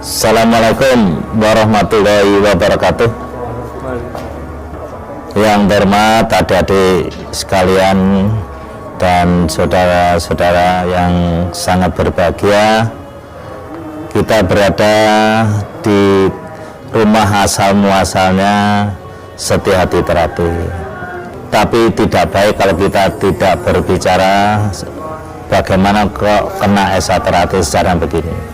Assalamualaikum warahmatullahi wabarakatuh. Yang terhormat adik-adik sekalian dan saudara-saudara yang sangat berbahagia, kita berada di rumah asal muasalnya Setia Hati Terapi. Tapi tidak baik kalau kita tidak berbicara bagaimana kok kena SA Terapi secara begini.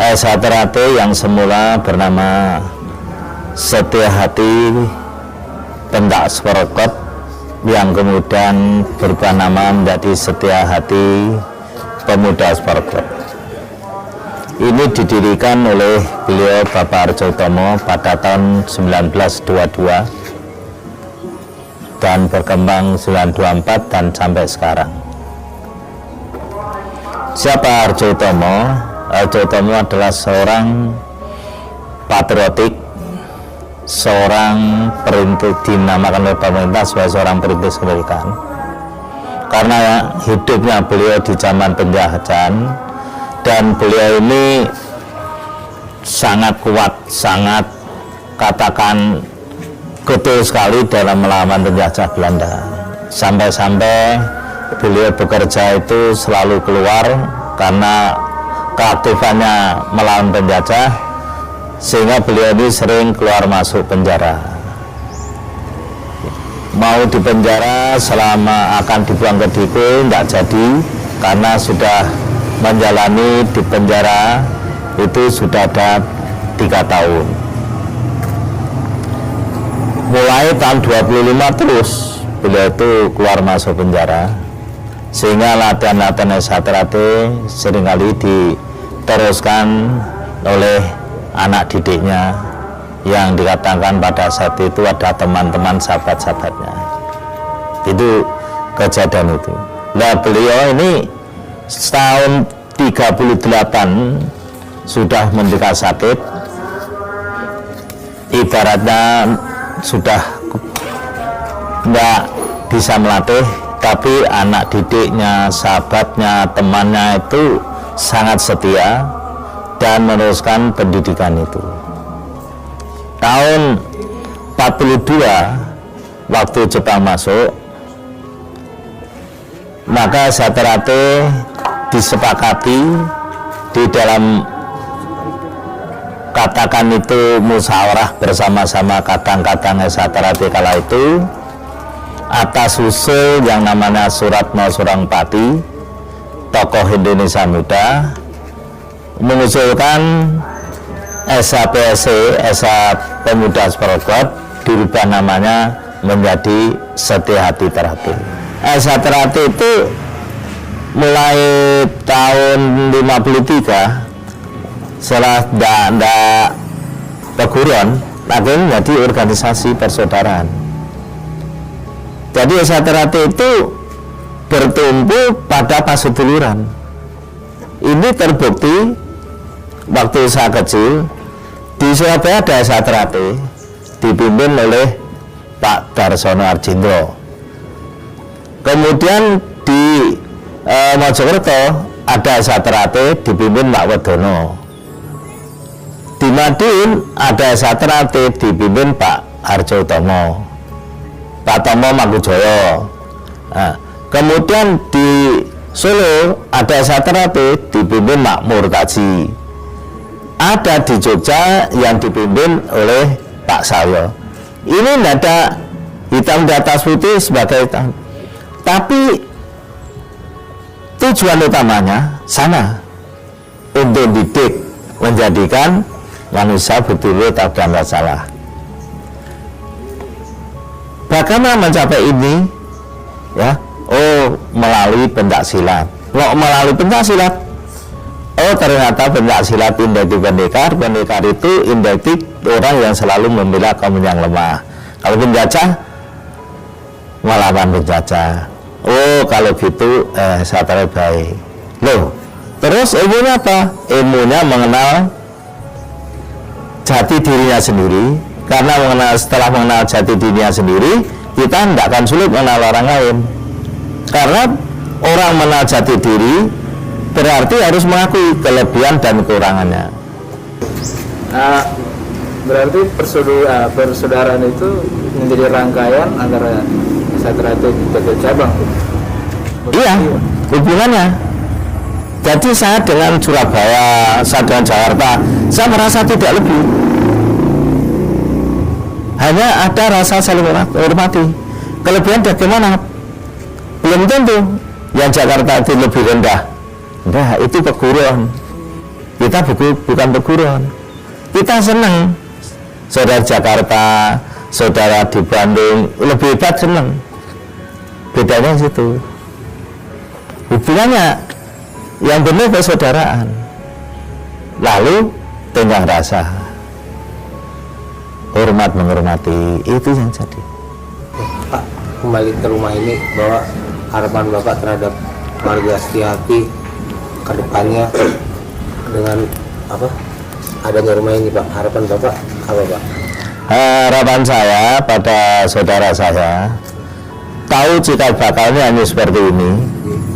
SA Terapi yang semula bernama Setia Hati Pendak Sporokot, yang kemudian berubah nama menjadi Setia Hati Pemuda Sporokot. Ini didirikan oleh beliau Bapak Arjo Utomo pada tahun 1922 dan berkembang 1924 dan sampai sekarang. Siapa Arjo Utomo? Arjo Utomo adalah seorang patriotik, seorang perintis, dinamakan oleh pemerintah sebagai seorang perintis kemerdekaan. Karena hidupnya beliau di zaman penjajahan, dan beliau ini sangat kuat, sangat katakan getol sekali dalam melawan penjajah Belanda. Sampai-sampai beliau bekerja itu selalu keluar karena keaktifannya melawan penjajah, sehingga beliau ini sering keluar masuk penjara. Mau di penjara selama akan dibuang ke Diko tidak jadi, karena sudah menjalani di penjara itu sudah ada 3 tahun. Mulai tahun 25 terus beliau itu keluar masuk penjara, sehingga latihan-latihan SA Terapi seringkali diteruskan oleh anak didiknya yang dikatakan pada saat itu ada teman-teman sahabat-sahabatnya. Itu kejadian itu. Nah, beliau ini setahun 38 sudah menderita sakit, ibaratnya sudah tidak bisa melatih, tapi anak didiknya, sahabatnya, temannya itu sangat setia dan meneruskan pendidikan itu. Tahun 42 waktu Jepang masuk, maka SA Terapi disepakati di dalam katakan itu musyawarah bersama-sama kadang-kadang SA Terapi kala itu, atas usul yang namanya Suratno Surangpati, tokoh Indonesia Muda, mengusulkan SAPSC, SA Pemuda Sporokot, dirubah namanya menjadi Setia Hati Terapi. SA Terapi itu mulai tahun 53 setelah tidak teguran lagi menjadi organisasi persaudaraan. Jadi SA Terapi itu bertumbuh pada paseduluran. Ini terbukti waktu saya kecil di Surabaya ada SA Terapi dipimpin oleh Pak Darsono Arjindro. Kemudian di Mojokerto ada SA Terapi dipimpin Pak Wedono. Di Madiun ada SA Terapi dipimpin Pak Arjo Utomo, Pak Tomo Mangkujoyo. Nah, kemudian di Solo ada SA Terapi dipimpin Makmur Kaji. Ada di Jogja yang dipimpin oleh Pak Sayo. Ini tidak ada hitam di atas putih sebagai hitam, tapi tujuan utamanya sama, untuk didik, menjadikan manusia betul-betul tahu dan salah. Bagaimana mencapai ini? Ya, melalui pencaksilat. Melalui pencaksilat. Ternyata pencaksilat indektif pendekar. Pendekar itu indektif orang yang selalu membela kaum yang lemah. Kalau penjajah, melawan penjajah. Kalau gitu saya terbaik. Loh, terus ilmunya apa? Ilmunya mengenal jati dirinya sendiri. Karena setelah mengenal jati dirinya sendiri, kita tidak akan sulit mengenal orang lain. Karena orang mengenal jati diri berarti harus mengakui kelebihan dan kekurangannya. Nah, berarti persaudaraan itu menjadi rangkaian antara Satrate dan cabang. Iya, hubungannya. Jadi saya dengan Surabaya, saya dengan Jakarta, saya merasa tidak lebih. Hanya ada rasa saling hormati. Kelebihan bagaimana? Belum tentu. Yang Jakarta itu lebih rendah. Nah, itu perguruan. Kita bukan perguruan. Kita senang. Saudara Jakarta, saudara di Bandung, lebih hebat senang. Bedanya situ. Hubungannya yang benar persaudaraan. Lalu tenggang rasa. Hormat menghormati, itu yang jadi. Pak, kembali ke rumah ini, bahwa harapan Bapak terhadap warga Setiati ke depannya dengan apa adanya rumah ini, Pak, harapan Bapak apa, Pak? Harapan saya pada saudara saya, tahu cikal bakalnya hanya seperti ini,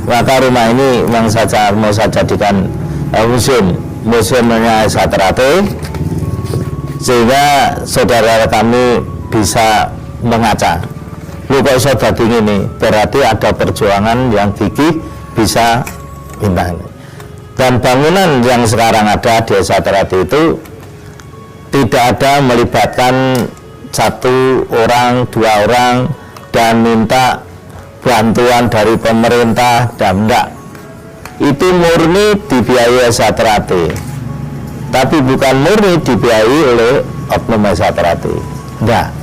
maka rumah ini yang saja mau saya jadikan museumnya Satrate, sehingga saudara kami bisa mengaca. Lu kok iso dadi ngene, berarti ada perjuangan yang gigih bisa pindah. Dan bangunan yang sekarang ada di Satrate itu tidak ada melibatkan satu orang, dua orang dan minta bantuan dari pemerintah dan enggak. Itu murni dibiayai Satrate, tapi bukan murni dibiayai oleh oknum Satrate. Enggak.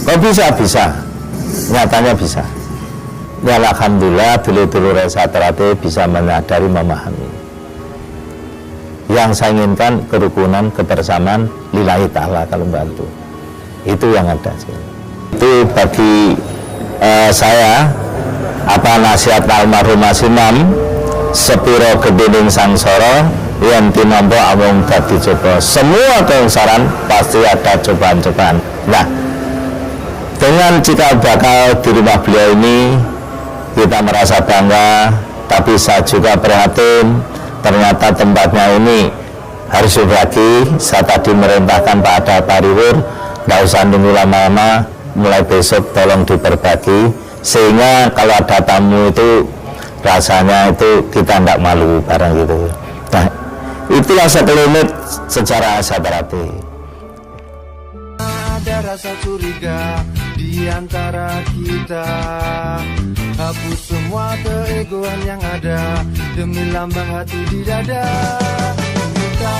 Kok bisa? Nyatanya bisa. Ya alhamdulillah dulur-dulur Satrate bisa menyadari, memahami. Yang saya inginkan kerukunan, kebersamaan lillahi ta'ala kalau bantu. Itu yang ada sih. Itu bagi saya nasihat almarhum Mas Imam, sepiro gedening sangsara yang tinampa amung dadi coba. Semua keungsaran pasti ada cobaan-cobaan. Nah, dengan cikal bakal di rumah beliau ini kita merasa bangga, tapi saya juga prihatin ternyata tempatnya ini harus berbagi. Saya tadi merintahkan Pak Ada Pariwur, nggak usah nunggu lama-lama, mulai besok tolong diperbagi, sehingga kalau ada tamu itu rasanya itu kita tidak malu barang gitu. Nah, itulah sekelumit sejarah Satrate. Ada rasa curiga di antara kita, hapus semua keegoan yang ada demi lambang hati di dada. Kita